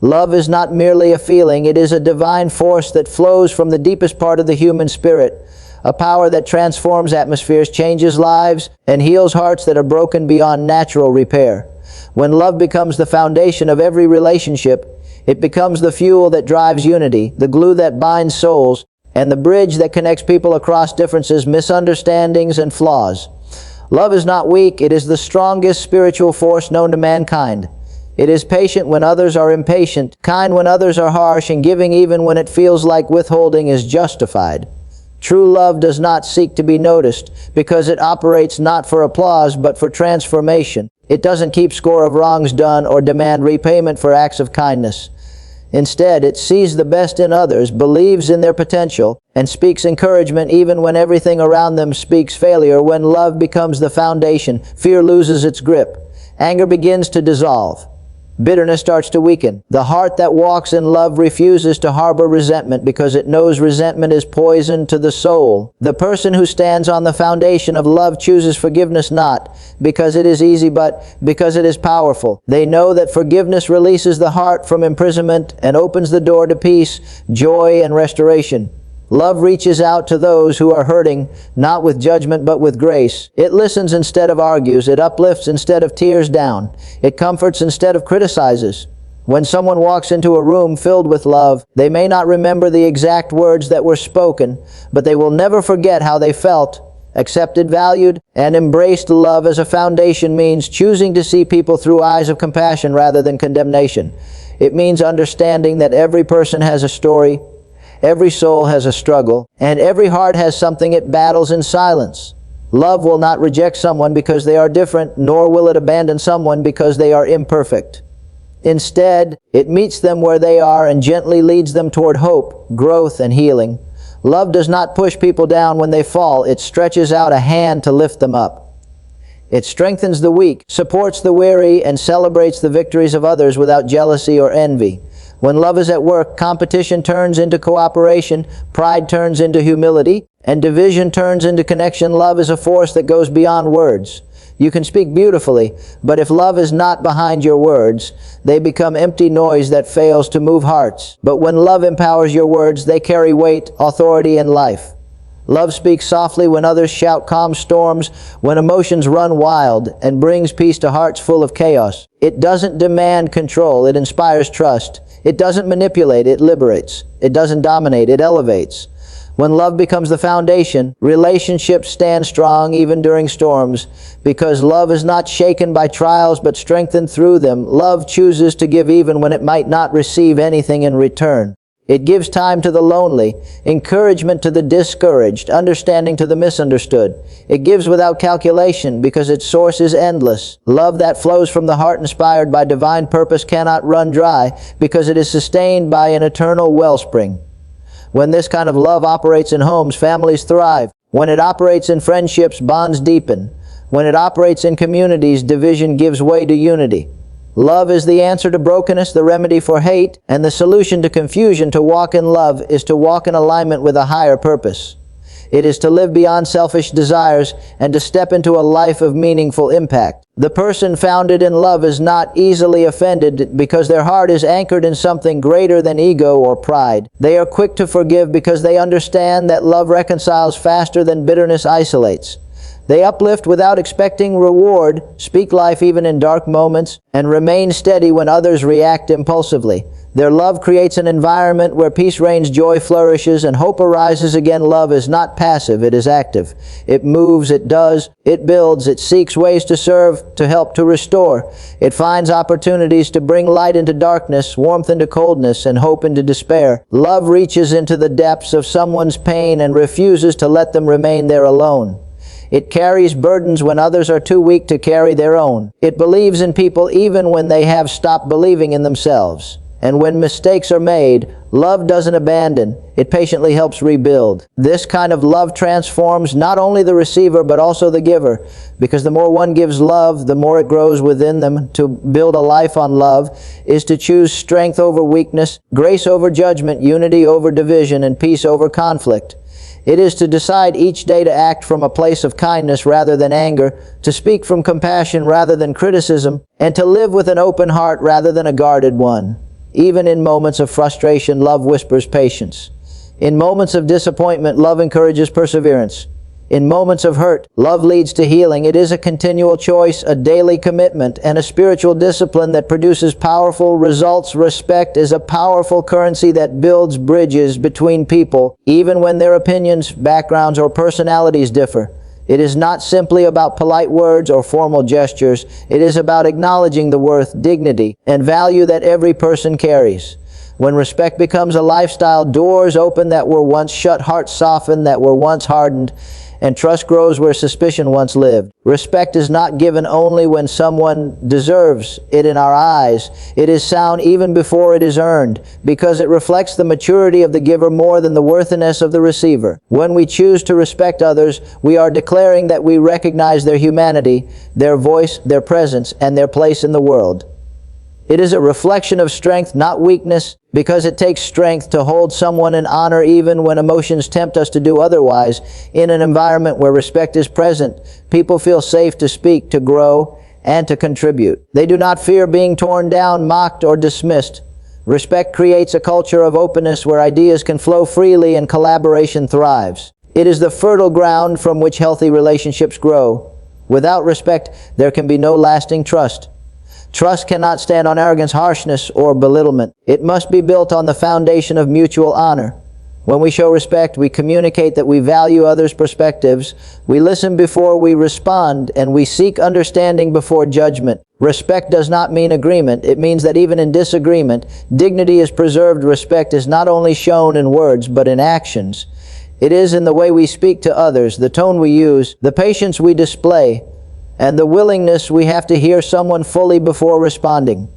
Love is not merely a feeling, it is a divine force that flows from the deepest part of the human spirit, a power that transforms atmospheres, changes lives, and heals hearts that are broken beyond natural repair. When love becomes the foundation of every relationship, it becomes the fuel that drives unity, the glue that binds souls, and the bridge that connects people across differences, misunderstandings, and flaws. Love is not weak, it is the strongest spiritual force known to mankind. It is patient when others are impatient, kind when others are harsh, and giving even when it feels like withholding is justified. True love does not seek to be noticed, because it operates not for applause but for transformation. It doesn't keep score of wrongs done or demand repayment for acts of kindness. Instead, it sees the best in others, believes in their potential, and speaks encouragement even when everything around them speaks failure. When love becomes the foundation, fear loses its grip. Anger begins to dissolve. Bitterness starts to weaken. The heart that walks in love refuses to harbor resentment because it knows resentment is poison to the soul. The person who stands on the foundation of love chooses forgiveness not because it is easy but because it is powerful. They know that forgiveness releases the heart from imprisonment and opens the door to peace, joy, and restoration. Love reaches out to those who are hurting, not with judgment but with grace. It listens instead of argues. It uplifts instead of tears down. It comforts instead of criticizes. When someone walks into a room filled with love, they may not remember the exact words that were spoken, but they will never forget how they felt. Accepted, valued, and embraced. Love as a foundation means choosing to see people through eyes of compassion rather than condemnation. It means understanding that every person has a story, every soul has a struggle, and every heart has something it battles in silence. Love will not reject someone because they are different, nor will it abandon someone because they are imperfect. Instead, it meets them where they are and gently leads them toward hope, growth, and healing. Love does not push people down when they fall. It stretches out a hand to lift them up. It strengthens the weak, supports the weary, and celebrates the victories of others without jealousy or envy. When love is at work, competition turns into cooperation, pride turns into humility, and division turns into connection. Love is a force that goes beyond words. You can speak beautifully, but if love is not behind your words, they become empty noise that fails to move hearts. But when love empowers your words, they carry weight, authority, and life. Love speaks softly when others shout, calms storms when emotions run wild, and brings peace to hearts full of chaos. It doesn't demand control, it inspires trust. It doesn't manipulate, it liberates. It doesn't dominate, it elevates. When love becomes the foundation, relationships stand strong even during storms, because love is not shaken by trials but strengthened through them. Love chooses to give even when it might not receive anything in return. It gives time to the lonely, encouragement to the discouraged, understanding to the misunderstood. It gives without calculation because its source is endless. Love that flows from the heart inspired by divine purpose cannot run dry because it is sustained by an eternal wellspring. When this kind of love operates in homes, families thrive. When it operates in friendships, bonds deepen. When it operates in communities, division gives way to unity. Love is the answer to brokenness, the remedy for hate, and the solution to confusion. To walk in love is to walk in alignment with a higher purpose. It is to live beyond selfish desires and to step into a life of meaningful impact. The person founded in love is not easily offended because their heart is anchored in something greater than ego or pride. They are quick to forgive because they understand that love reconciles faster than bitterness isolates. They uplift without expecting reward, speak life even in dark moments, and remain steady when others react impulsively. Their love creates an environment where peace reigns, joy flourishes, and hope arises again. Love is not passive, it is active. It moves, it does, it builds, it seeks ways to serve, to help, to restore. It finds opportunities to bring light into darkness, warmth into coldness, and hope into despair. Love reaches into the depths of someone's pain and refuses to let them remain there alone. It carries burdens when others are too weak to carry their own. It believes in people even when they have stopped believing in themselves. And when mistakes are made, love doesn't abandon, it patiently helps rebuild. This kind of love transforms not only the receiver but also the giver, because the more one gives love, the more it grows within them. To build a life on love is to choose strength over weakness, grace over judgment, unity over division, and peace over conflict. It is to decide each day to act from a place of kindness rather than anger, to speak from compassion rather than criticism, and to live with an open heart rather than a guarded one. Even in moments of frustration, love whispers patience. In moments of disappointment, love encourages perseverance. In moments of hurt, love leads to healing. It is a continual choice, a daily commitment, and a spiritual discipline that produces powerful results. Respect is a powerful currency that builds bridges between people, even when their opinions, backgrounds, or personalities differ. It is not simply about polite words or formal gestures. It is about acknowledging the worth, dignity, and value that every person carries. When respect becomes a lifestyle, doors open that were once shut, hearts soften that were once hardened, and trust grows where suspicion once lived. Respect is not given only when someone deserves it in our eyes. It is sound even before it is earned, because it reflects the maturity of the giver more than the worthiness of the receiver. When we choose to respect others, we are declaring that we recognize their humanity, their voice, their presence, and their place in the world. It is a reflection of strength, not weakness, because it takes strength to hold someone in honor even when emotions tempt us to do otherwise. In an environment where respect is present, people feel safe to speak, to grow, and to contribute. They do not fear being torn down, mocked, or dismissed. Respect creates a culture of openness where ideas can flow freely and collaboration thrives. It is the fertile ground from which healthy relationships grow. Without respect, there can be no lasting trust. Trust cannot stand on arrogance, harshness, or belittlement. It must be built on the foundation of mutual honor. When we show respect, we communicate that we value others' perspectives, we listen before we respond, and we seek understanding before judgment. Respect does not mean agreement. It means that even in disagreement, dignity is preserved. Respect is not only shown in words, but in actions. It is in the way we speak to others, the tone we use, the patience we display, and the willingness we have to hear someone fully before responding.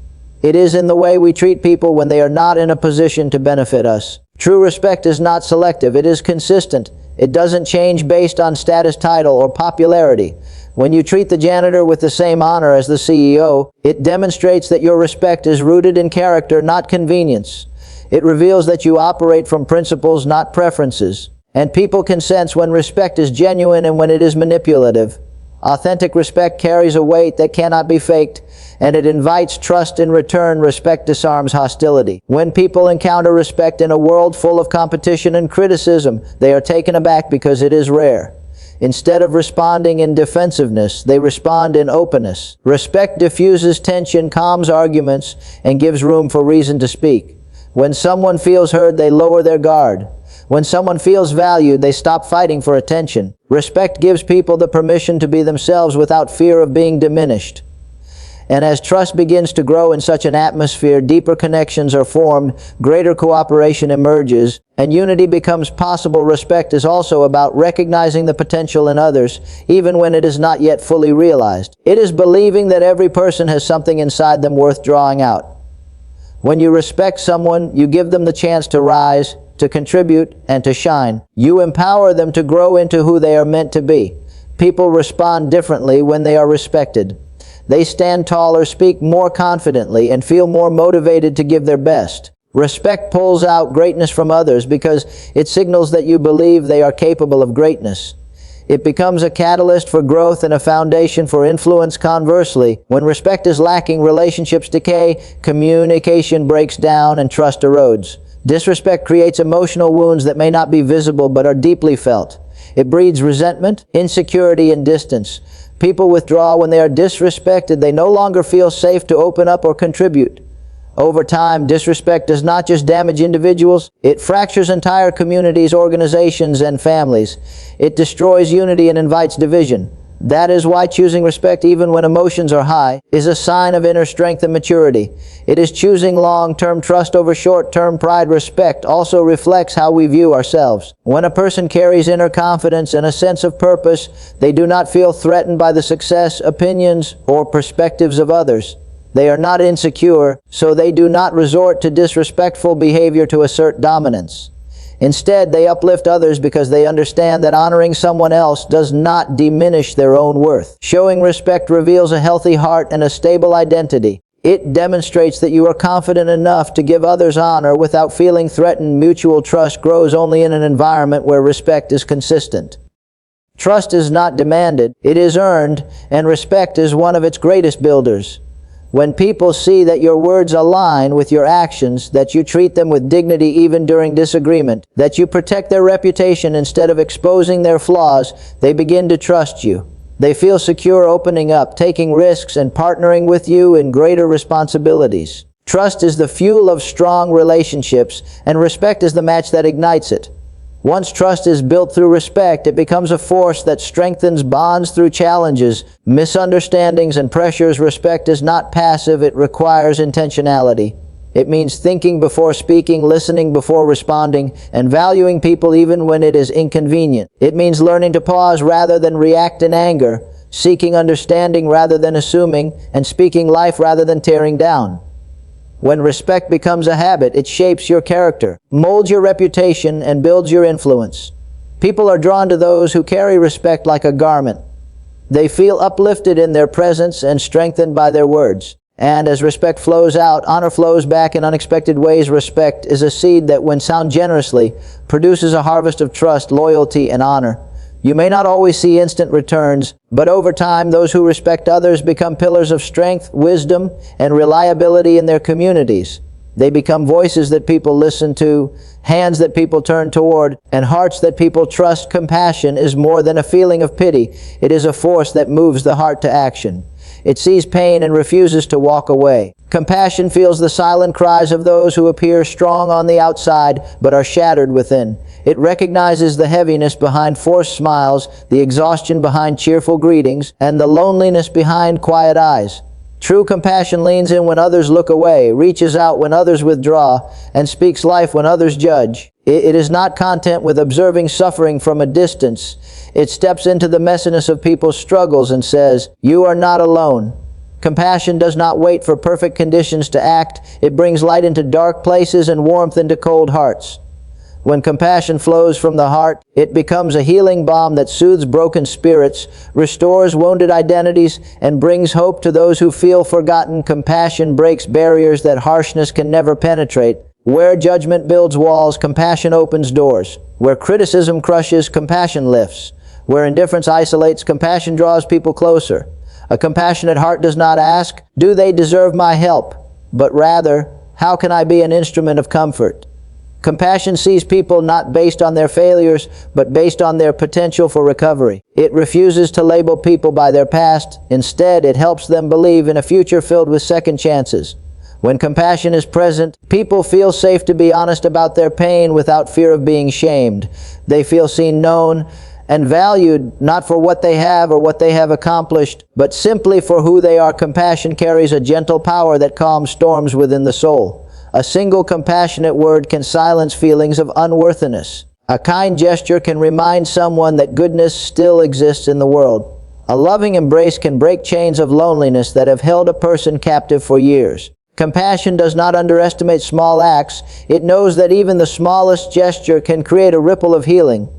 It is in the way we treat people when they are not in a position to benefit us. True respect is not selective. It is consistent. It doesn't change based on status, title, or popularity. When you treat the janitor with the same honor as the CEO, it demonstrates that your respect is rooted in character, not convenience. It reveals that you operate from principles, not preferences. And people can sense when respect is genuine and when it is manipulative. Authentic respect carries a weight that cannot be faked, and it invites trust in return. Respect disarms hostility. When people encounter respect in a world full of competition and criticism, they are taken aback because it is rare. Instead of responding in defensiveness, they respond in openness. Respect diffuses tension, calms arguments, and gives room for reason to speak. When someone feels heard, they lower their guard. When someone feels valued, they stop fighting for attention. Respect gives people the permission to be themselves without fear of being diminished. And as trust begins to grow in such an atmosphere, deeper connections are formed, greater cooperation emerges, and unity becomes possible. Respect is also about recognizing the potential in others, even when it is not yet fully realized. It is believing that every person has something inside them worth drawing out. When you respect someone, you give them the chance to rise, to contribute, and to shine. You empower them to grow into who they are meant to be. People respond differently when they are respected. They stand taller, speak more confidently, and feel more motivated to give their best. Respect pulls out greatness from others because it signals that you believe they are capable of greatness. It becomes a catalyst for growth and a foundation for influence. Conversely, when respect is lacking, relationships decay, communication breaks down, and trust erodes. Disrespect creates emotional wounds that may not be visible but are deeply felt. It breeds resentment, insecurity, and distance. People withdraw when they are disrespected. They no longer feel safe to open up or contribute. Over time, disrespect does not just damage individuals, it fractures entire communities, organizations, and families. It destroys unity and invites division. That is why choosing respect, even when emotions are high, is a sign of inner strength and maturity. It is choosing long-term trust over short-term pride. Respect also reflects how we view ourselves. When a person carries inner confidence and a sense of purpose, they do not feel threatened by the success, opinions, or perspectives of others. They are not insecure, so they do not resort to disrespectful behavior to assert dominance. Instead, they uplift others because they understand that honoring someone else does not diminish their own worth. Showing respect reveals a healthy heart and a stable identity. It demonstrates that you are confident enough to give others honor without feeling threatened. Mutual trust grows only in an environment where respect is consistent. Trust is not demanded, it is earned, and respect is one of its greatest builders. When people see that your words align with your actions, that you treat them with dignity even during disagreement, that you protect their reputation instead of exposing their flaws, they begin to trust you. They feel secure opening up, taking risks, and partnering with you in greater responsibilities. Trust is the fuel of strong relationships, and respect is the match that ignites it. Once trust is built through respect, it becomes a force that strengthens bonds through challenges, misunderstandings, and pressures. Respect is not passive, it requires intentionality. It means thinking before speaking, listening before responding, and valuing people even when it is inconvenient. It means learning to pause rather than react in anger, seeking understanding rather than assuming, and speaking life rather than tearing down. When respect becomes a habit, it shapes your character, molds your reputation, and builds your influence. People are drawn to those who carry respect like a garment. They feel uplifted in their presence and strengthened by their words. And as respect flows out, honor flows back in unexpected ways. Respect is a seed that, when sown generously, produces a harvest of trust, loyalty, and honor. You may not always see instant returns, but over time, those who respect others become pillars of strength, wisdom, and reliability in their communities. They become voices that people listen to, hands that people turn toward, and hearts that people trust. Compassion is more than a feeling of pity. It is a force that moves the heart to action. It sees pain and refuses to walk away. Compassion feels the silent cries of those who appear strong on the outside but are shattered within. It recognizes the heaviness behind forced smiles, the exhaustion behind cheerful greetings, and the loneliness behind quiet eyes. True compassion leans in when others look away, reaches out when others withdraw, and speaks life when others judge. It is not content with observing suffering from a distance. It steps into the messiness of people's struggles and says, "You are not alone." Compassion does not wait for perfect conditions to act. It brings light into dark places and warmth into cold hearts. When compassion flows from the heart, it becomes a healing balm that soothes broken spirits, restores wounded identities, and brings hope to those who feel forgotten. Compassion breaks barriers that harshness can never penetrate. Where judgment builds walls, compassion opens doors. Where criticism crushes, compassion lifts. Where indifference isolates, compassion draws people closer. A compassionate heart does not ask, "Do they deserve my help?" but rather, "How can I be an instrument of comfort?" Compassion sees people not based on their failures, but based on their potential for recovery. It refuses to label people by their past. Instead, it helps them believe in a future filled with second chances. When compassion is present, people feel safe to be honest about their pain without fear of being shamed. They feel seen, known, and valued, not for what they have or what they have accomplished, but simply for who they are. Compassion carries a gentle power that calms storms within the soul. A single compassionate word can silence feelings of unworthiness. A kind gesture can remind someone that goodness still exists in the world. A loving embrace can break chains of loneliness that have held a person captive for years. Compassion does not underestimate small acts. It knows that even the smallest gesture can create a ripple of healing.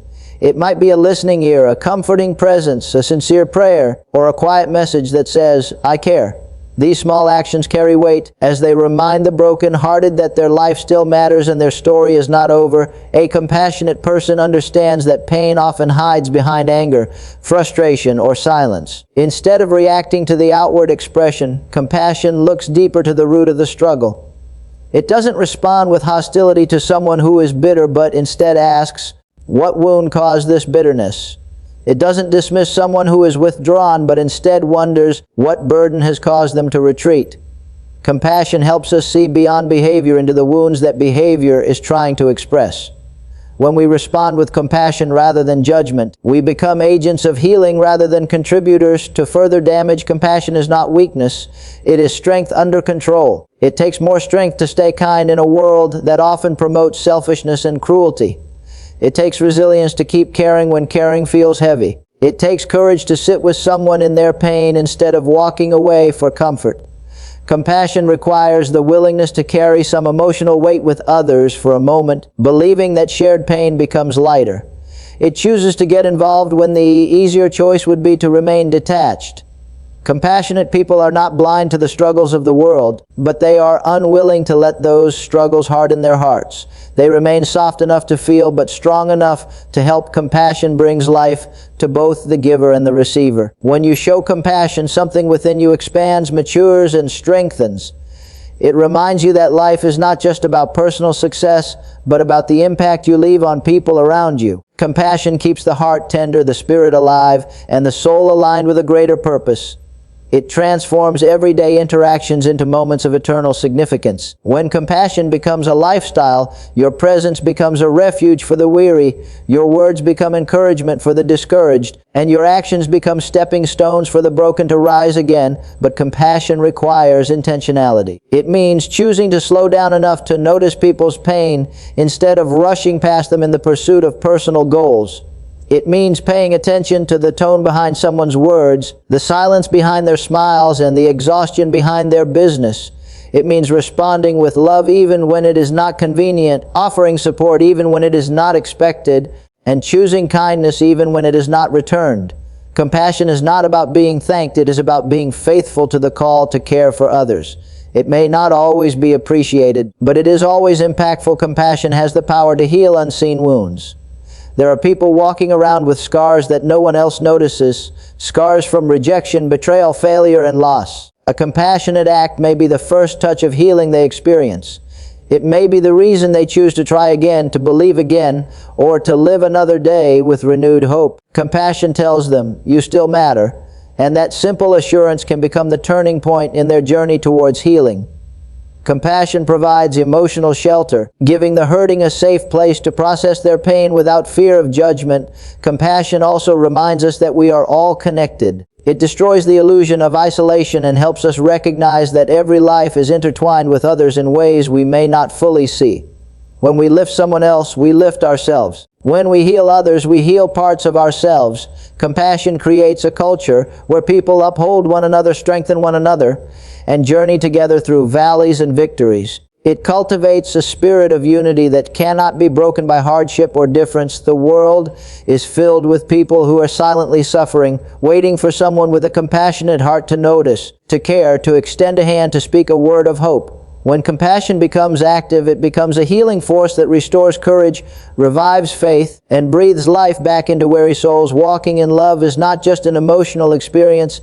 It might be a listening ear, a comforting presence, a sincere prayer, or a quiet message that says, "I care." These small actions carry weight as they remind the broken-hearted that their life still matters and their story is not over. A compassionate person understands that pain often hides behind anger, frustration, or silence. Instead of reacting to the outward expression, compassion looks deeper to the root of the struggle. It doesn't respond with hostility to someone who is bitter, but instead asks, "What wound caused this bitterness?" It doesn't dismiss someone who is withdrawn, but instead wonders what burden has caused them to retreat. Compassion helps us see beyond behavior into the wounds that behavior is trying to express. When we respond with compassion rather than judgment, we become agents of healing rather than contributors to further damage. Compassion is not weakness, it is strength under control. It takes more strength to stay kind in a world that often promotes selfishness and cruelty. It takes resilience to keep caring when caring feels heavy. It takes courage to sit with someone in their pain instead of walking away for comfort. Compassion requires the willingness to carry some emotional weight with others for a moment, believing that shared pain becomes lighter. It chooses to get involved when the easier choice would be to remain detached. Compassionate people are not blind to the struggles of the world, but they are unwilling to let those struggles harden their hearts. They remain soft enough to feel, but strong enough to help. Compassion brings life to both the giver and the receiver. When you show compassion, something within you expands, matures, and strengthens. It reminds you that life is not just about personal success, but about the impact you leave on people around you. Compassion keeps the heart tender, the spirit alive, and the soul aligned with a greater purpose. It transforms everyday interactions into moments of eternal significance. When compassion becomes a lifestyle, your presence becomes a refuge for the weary, your words become encouragement for the discouraged, and your actions become stepping stones for the broken to rise again. But compassion requires intentionality. It means choosing to slow down enough to notice people's pain instead of rushing past them in the pursuit of personal goals. It means paying attention to the tone behind someone's words, the silence behind their smiles, and the exhaustion behind their business. It means responding with love even when it is not convenient, offering support even when it is not expected, and choosing kindness even when it is not returned. Compassion is not about being thanked, it is about being faithful to the call to care for others. It may not always be appreciated, but it is always impactful. Compassion has the power to heal unseen wounds. There are people walking around with scars that no one else notices, scars from rejection, betrayal, failure, and loss. A compassionate act may be the first touch of healing they experience. It may be the reason they choose to try again, to believe again, or to live another day with renewed hope. Compassion tells them, "You still matter," and that simple assurance can become the turning point in their journey towards healing. Compassion provides emotional shelter, giving the hurting a safe place to process their pain without fear of judgment. Compassion also reminds us that we are all connected. It destroys the illusion of isolation and helps us recognize that every life is intertwined with others in ways we may not fully see. When we lift someone else, we lift ourselves. When we heal others, we heal parts of ourselves. Compassion creates a culture where people uphold one another, strengthen one another, and journey together through valleys and victories. It cultivates a spirit of unity that cannot be broken by hardship or difference. The world is filled with people who are silently suffering, waiting for someone with a compassionate heart to notice, to care, to extend a hand, to speak a word of hope. When compassion becomes active, it becomes a healing force that restores courage, revives faith, and breathes life back into weary souls. Walking in love is not just an emotional experience,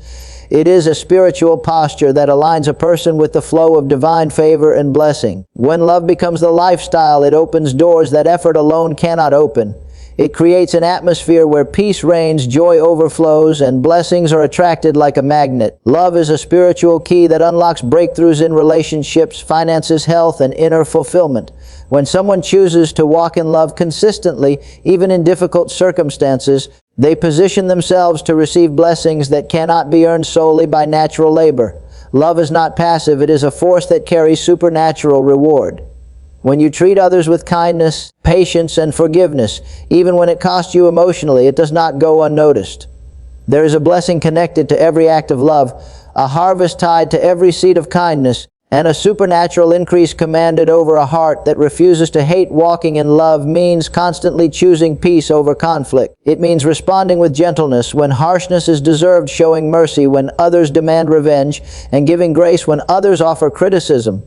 it is a spiritual posture that aligns a person with the flow of divine favor and blessing. When love becomes the lifestyle, it opens doors that effort alone cannot open. It creates an atmosphere where peace reigns, joy overflows, and blessings are attracted like a magnet. Love is a spiritual key that unlocks breakthroughs in relationships, finances, health, and inner fulfillment. When someone chooses to walk in love consistently, even in difficult circumstances, they position themselves to receive blessings that cannot be earned solely by natural labor. Love is not passive, it is a force that carries supernatural reward. When you treat others with kindness, patience, and forgiveness, even when it costs you emotionally, it does not go unnoticed. There is a blessing connected to every act of love, a harvest tied to every seed of kindness, and a supernatural increase commanded over a heart that refuses to hate. Walking in love means constantly choosing peace over conflict. It means responding with gentleness when harshness is deserved, showing mercy when others demand revenge, and giving grace when others offer criticism.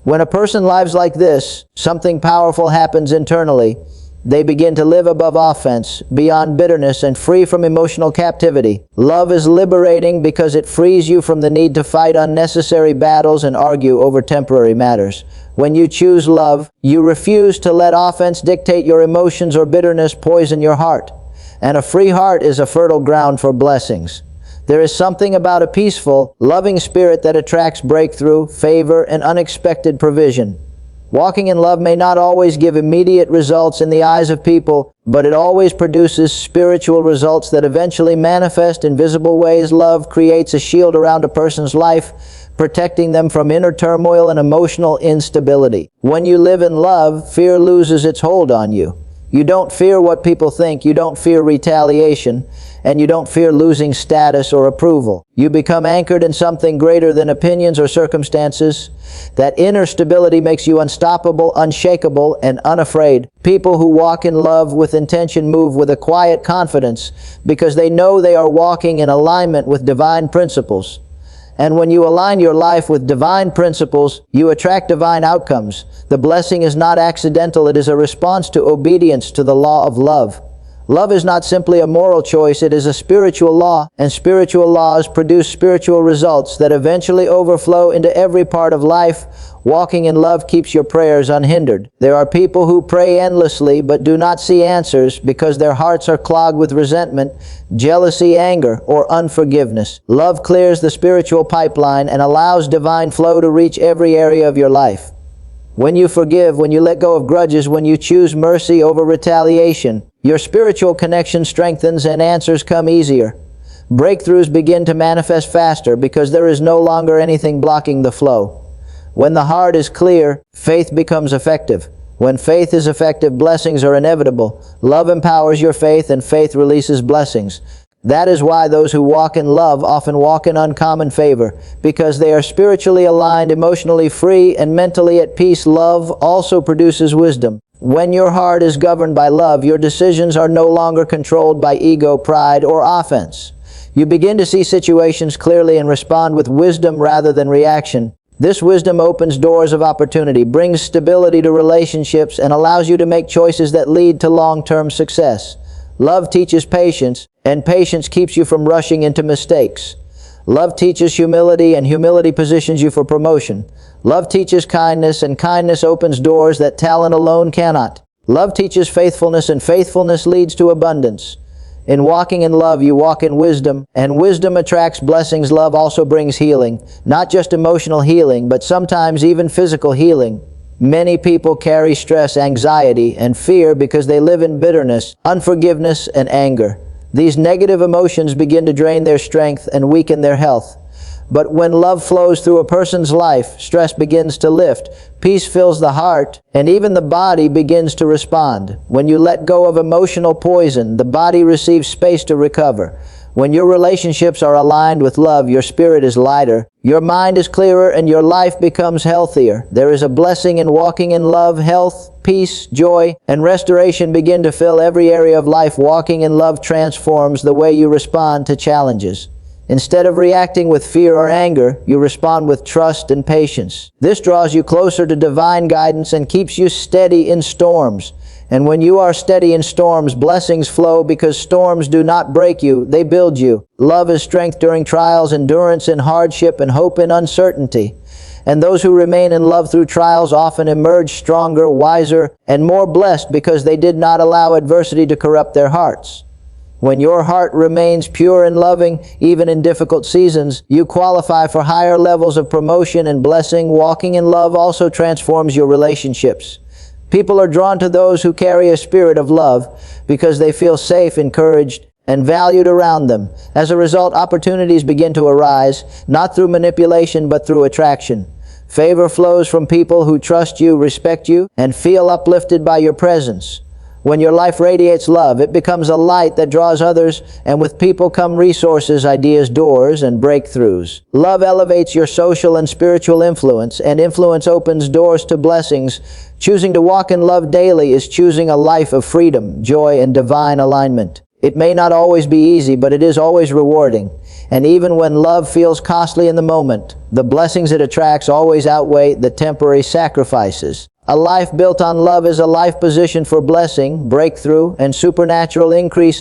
When a person lives like this, something powerful happens internally. They begin to live above offense, beyond bitterness, and free from emotional captivity. Love is liberating because it frees you from the need to fight unnecessary battles and argue over temporary matters. When you choose love, you refuse to let offense dictate your emotions or bitterness poison your heart. And a free heart is a fertile ground for blessings. There is something about a peaceful, loving spirit that attracts breakthrough, favor, and unexpected provision. Walking in love may not always give immediate results in the eyes of people, but it always produces spiritual results that eventually manifest in visible ways. Love creates a shield around a person's life, protecting them from inner turmoil and emotional instability. When you live in love, fear loses its hold on you. You don't fear what people think, you don't fear retaliation, and you don't fear losing status or approval. You become anchored in something greater than opinions or circumstances. That inner stability makes you unstoppable, unshakable, and unafraid. People who walk in love with intention move with a quiet confidence because they know they are walking in alignment with divine principles. And when you align your life with divine principles, you attract divine outcomes. The blessing is not accidental, it is a response to obedience to the law of love. Love is not simply a moral choice, it is a spiritual law, and spiritual laws produce spiritual results that eventually overflow into every part of life. Walking in love keeps your prayers unhindered. There are people who pray endlessly but do not see answers because their hearts are clogged with resentment, jealousy, anger, or unforgiveness. Love clears the spiritual pipeline and allows divine flow to reach every area of your life. When you forgive, when you let go of grudges, when you choose mercy over retaliation, your spiritual connection strengthens and answers come easier. Breakthroughs begin to manifest faster because there is no longer anything blocking the flow. When the heart is clear, faith becomes effective. When faith is effective, blessings are inevitable. Love empowers your faith, and faith releases blessings. That is why those who walk in love often walk in uncommon favor, because they are spiritually aligned, emotionally free, and mentally at peace. Love also produces wisdom. When your heart is governed by love, your decisions are no longer controlled by ego, pride, or offense. You begin to see situations clearly and respond with wisdom rather than reaction. This wisdom opens doors of opportunity, brings stability to relationships, and allows you to make choices that lead to long-term success. Love teaches patience, and patience keeps you from rushing into mistakes. Love teaches humility, and humility positions you for promotion. Love teaches kindness, and kindness opens doors that talent alone cannot. Love teaches faithfulness, and faithfulness leads to abundance. In walking in love, you walk in wisdom, and wisdom attracts blessings. Love also brings healing, not just emotional healing, but sometimes even physical healing. Many people carry stress, anxiety, and fear because they live in bitterness, unforgiveness, and anger. These negative emotions begin to drain their strength and weaken their health. But when love flows through a person's life, stress begins to lift, peace fills the heart, and even the body begins to respond. When you let go of emotional poison, the body receives space to recover. When your relationships are aligned with love, your spirit is lighter, your mind is clearer, and your life becomes healthier. There is a blessing in walking in love. Health, peace, joy, and restoration begin to fill every area of life. Walking in love transforms the way you respond to challenges. Instead of reacting with fear or anger, you respond with trust and patience. This draws you closer to divine guidance and keeps you steady in storms. And when you are steady in storms, blessings flow because storms do not break you, they build you. Love is strength during trials, endurance in hardship, and hope in uncertainty. And those who remain in love through trials often emerge stronger, wiser, and more blessed because they did not allow adversity to corrupt their hearts. When your heart remains pure and loving, even in difficult seasons, you qualify for higher levels of promotion and blessing. Walking in love also transforms your relationships. People are drawn to those who carry a spirit of love because they feel safe, encouraged, and valued around them. As a result, opportunities begin to arise, not through manipulation but through attraction. Favor flows from people who trust you, respect you, and feel uplifted by your presence. When your life radiates love, it becomes a light that draws others, and with people come resources, ideas, doors, and breakthroughs. Love elevates your social and spiritual influence, and influence opens doors to blessings. Choosing to walk in love daily is choosing a life of freedom, joy, and divine alignment. It may not always be easy, but it is always rewarding. And even when love feels costly in the moment, the blessings it attracts always outweigh the temporary sacrifices. A life built on love is a life positioned for blessing, breakthrough, and supernatural increase.